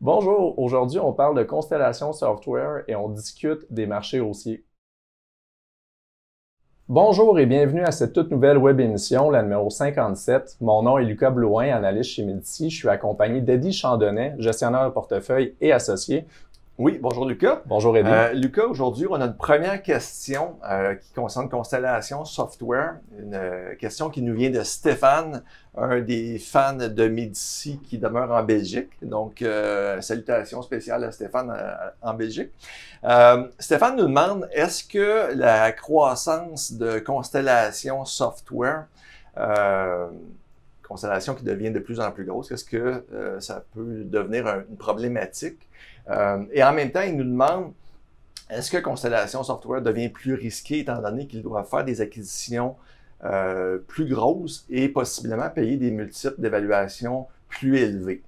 Bonjour, aujourd'hui on parle de Constellation Software et on discute des marchés haussiers. Bonjour et bienvenue à cette toute nouvelle web émission, la numéro 57. Mon nom est Lucas Blouin, analyste chez Médici. Je suis accompagné d'Eddie Chandonnet, gestionnaire de portefeuille et associé. Oui, bonjour Lucas. Bonjour Eddie. Lucas, aujourd'hui, on a une première question qui concerne Constellation Software. Une question qui nous vient de Stéphane, un des fans de Médici qui demeure en Belgique. Donc, salutations spéciales à Stéphane en Belgique. Stéphane nous demande, est-ce que la croissance de Constellation Software, Constellation qui devient de plus en plus grosse, est-ce que ça peut devenir une problématique? Et en même temps, il nous demande, est-ce que Constellation Software devient plus risqué étant donné qu'il doit faire des acquisitions plus grosses et possiblement payer des multiples d'évaluation plus élevés?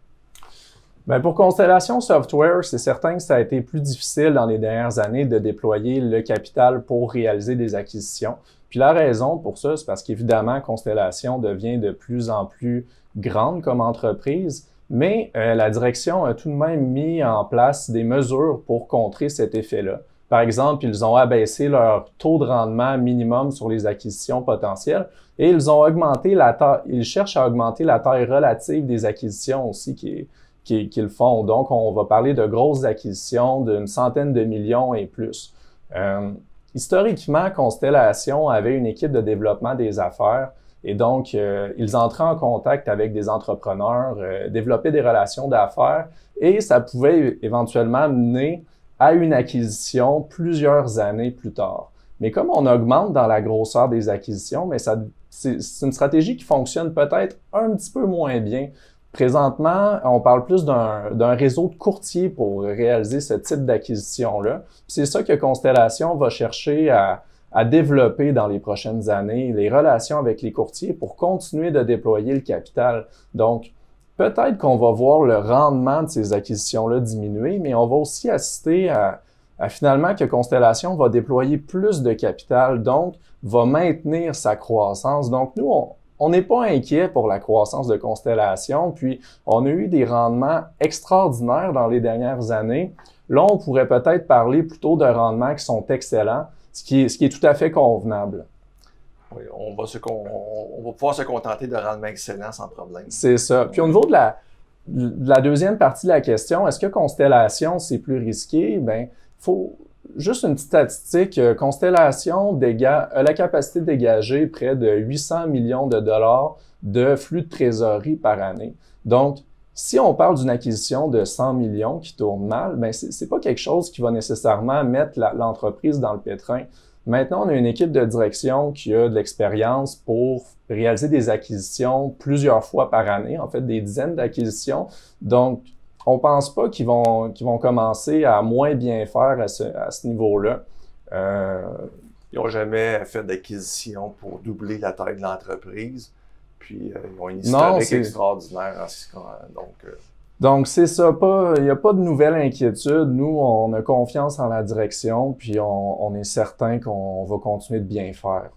Bien, pour Constellation Software, c'est certain que ça a été plus difficile dans les dernières années de déployer le capital pour réaliser des acquisitions. Puis la raison pour ça, c'est parce qu'évidemment, Constellation devient de plus en plus grande comme entreprise. Mais la direction a tout de même mis en place des mesures pour contrer cet effet-là. Par exemple, ils ont abaissé leur taux de rendement minimum sur les acquisitions potentielles et ils cherchent à augmenter la taille relative des acquisitions aussi qu'ils font. Donc, on va parler de grosses acquisitions d'une centaine de millions et plus. Historiquement, Constellation avait une équipe de développement des affaires. Et donc, ils entraient en contact avec des entrepreneurs, développaient des relations d'affaires et ça pouvait éventuellement mener à une acquisition plusieurs années plus tard. Mais comme on augmente dans la grosseur des acquisitions, mais c'est une stratégie qui fonctionne peut-être un petit peu moins bien. Présentement, on parle plus d'un réseau de courtiers pour réaliser ce type d'acquisition-là. C'est ça que Constellation va chercher à développer dans les prochaines années, les relations avec les courtiers pour continuer de déployer le capital. Donc, peut-être qu'on va voir le rendement de ces acquisitions-là diminuer, mais on va aussi assister à finalement que Constellation va déployer plus de capital, donc va maintenir sa croissance. Donc, nous, on n'est pas inquiet pour la croissance de Constellation, puis on a eu des rendements extraordinaires dans les dernières années. Là, on pourrait peut-être parler plutôt de rendements qui sont excellents, ce qui est tout à fait convenable. Oui, on va pouvoir se contenter de rendements excellents sans problème. C'est ça. Puis au niveau de la deuxième partie de la question, est-ce que Constellation, c'est plus risqué? Bien, faut juste une petite statistique. Constellation a la capacité de dégager près de 800 millions de dollars de flux de trésorerie par année. Donc, si on parle d'une acquisition de 100 millions qui tourne mal, ben c'est pas quelque chose qui va nécessairement mettre l'entreprise dans le pétrin. Maintenant, on a une équipe de direction qui a de l'expérience pour réaliser des acquisitions plusieurs fois par année, en fait des dizaines d'acquisitions. Donc, on pense pas qu'ils vont commencer à moins bien faire à ce niveau-là. Ils n'ont jamais fait d'acquisition pour doubler la taille de l'entreprise. Puis, ils ont une historique extraordinaire. Donc, c'est ça. Il n'y a pas de nouvelle inquiétude. Nous, on a confiance en la direction, puis on est certain qu'on va continuer de bien faire.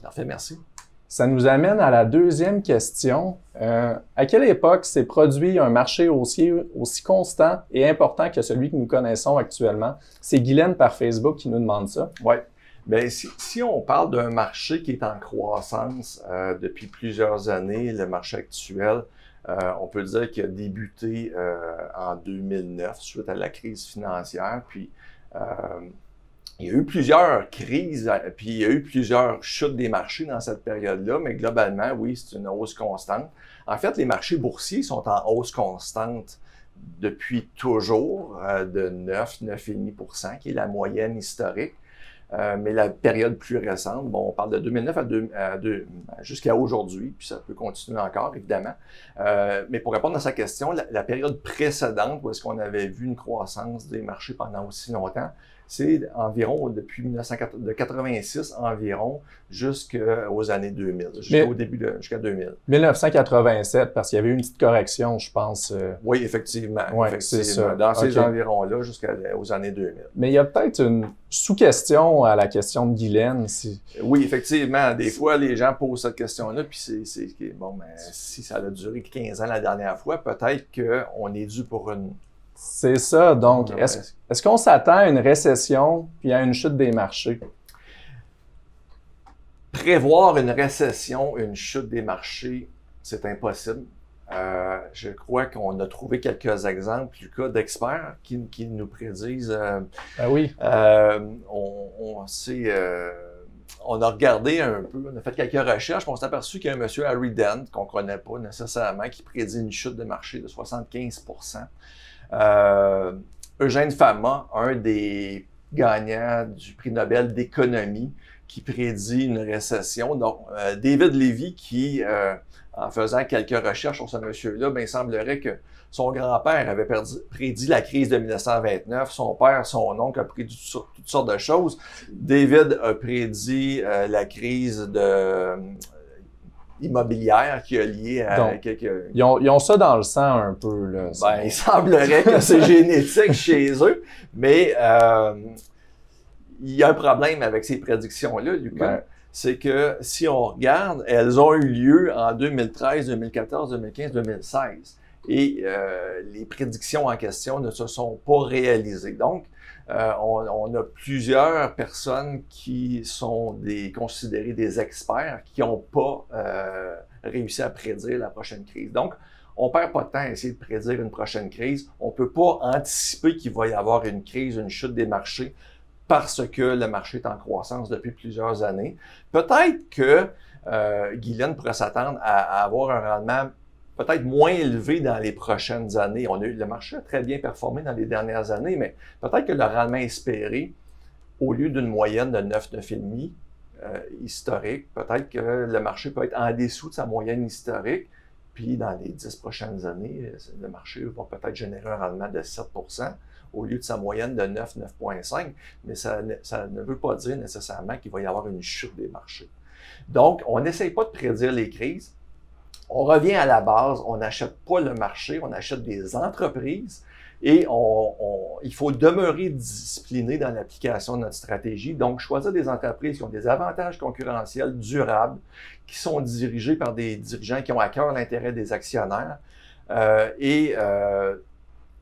Parfait, merci. Ça nous amène à la deuxième question. À quelle époque s'est produit un marché aussi constant et important que celui que nous connaissons actuellement? C'est Guylaine par Facebook qui nous demande ça. Oui. Bien, si on parle d'un marché qui est en croissance depuis plusieurs années, le marché actuel, on peut dire qu'il a débuté en 2009 suite à la crise financière. Puis, il y a eu plusieurs crises, puis il y a eu plusieurs chutes des marchés dans cette période-là, mais globalement, oui, c'est une hausse constante. En fait, les marchés boursiers sont en hausse constante depuis toujours, de 9,5%, qui est la moyenne historique. Mais la période plus récente, bon, on parle de 2009 jusqu'à aujourd'hui, puis ça peut continuer encore, évidemment. Mais pour répondre à sa question, la période précédente, où est-ce qu'on avait vu une croissance des marchés pendant aussi longtemps, c'est environ depuis 1986 environ jusqu'aux années 2000, jusqu'à 2000. 1987, parce qu'il y avait eu une petite correction, je pense. Oui, effectivement. Ouais, effectivement. c'est ça. Dans ces environs-là jusqu'aux années 2000. Mais il y a peut-être une sous-question à la question de Guylaine. Oui, effectivement. Des fois, les gens posent cette question-là, puis bon, ben, si ça a duré 15 ans la dernière fois, peut-être qu'on est dû pour une... C'est ça. Donc, est-ce qu'on s'attend à une récession puis à une chute des marchés? Prévoir une récession, une chute des marchés, c'est impossible. Je crois qu'on a trouvé quelques exemples, du cas d'experts qui nous prédisent. Ben oui. On a regardé un peu, on a fait quelques recherches, puis on s'est aperçu qu'il y a un monsieur Harry Dent, qu'on ne connaît pas nécessairement, qui prédit une chute de marché de 75%. Eugène Fama, un des gagnants du prix Nobel d'économie, qui prédit une récession. Donc, David Levy, qui, en faisant quelques recherches sur ce monsieur-là, ben, il semblerait que son grand-père avait prédit la crise de 1929, son père, son oncle a prédit toutes sortes de choses. David a prédit la crise immobilière qui est liée à... Donc, ils ont ça dans le sang un peu, là. Ben, il semblerait que c'est génétique chez eux, mais il y a un problème avec ces prédictions-là, Lucas. C'est que si on regarde, elles ont eu lieu en 2013, 2014, 2015, 2016. Et les prédictions en question ne se sont pas réalisées. Donc, on a plusieurs personnes qui sont considérées des experts qui n'ont pas réussi à prédire la prochaine crise. Donc, on perd pas de temps à essayer de prédire une prochaine crise. On peut pas anticiper qu'il va y avoir une crise, une chute des marchés parce que le marché est en croissance depuis plusieurs années. Peut-être que Guylaine pourrait s'attendre à avoir un rendement peut-être moins élevé dans les prochaines années. Le marché a très bien performé dans les dernières années, mais peut-être que le rendement espéré, au lieu d'une moyenne de 9, 9,5 historique, peut-être que le marché peut être en dessous de sa moyenne historique, puis dans les 10 prochaines années, le marché va peut-être générer un rendement de 7% au lieu de sa moyenne de 9, 9,5, mais ça ne veut pas dire nécessairement qu'il va y avoir une chute des marchés. Donc, on n'essaye pas de prédire les crises. On revient à la base, on n'achète pas le marché, on achète des entreprises et il faut demeurer discipliné dans l'application de notre stratégie. Donc, choisir des entreprises qui ont des avantages concurrentiels durables, qui sont dirigées par des dirigeants qui ont à cœur l'intérêt des actionnaires.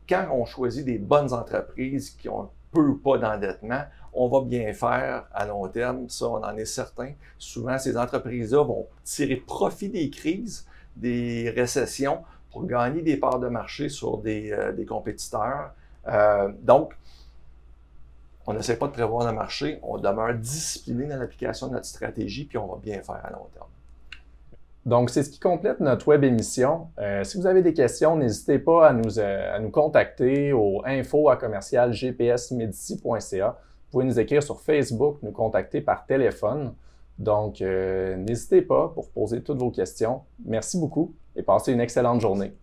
Quand on choisit des bonnes entreprises qui ont peu ou pas d'endettement, on va bien faire à long terme, ça on en est certain. Souvent, ces entreprises-là vont tirer profit des crises, des récessions pour gagner des parts de marché sur des compétiteurs. Donc, on n'essaie pas de prévoir le marché, on demeure discipliné dans l'application de notre stratégie, puis on va bien faire à long terme. Donc, c'est ce qui complète notre web émission. Si vous avez des questions, n'hésitez pas à nous contacter au info@gpsmedici.ca. Vous pouvez nous écrire sur Facebook, nous contacter par téléphone. Donc, n'hésitez pas pour poser toutes vos questions. Merci beaucoup et passez une excellente journée.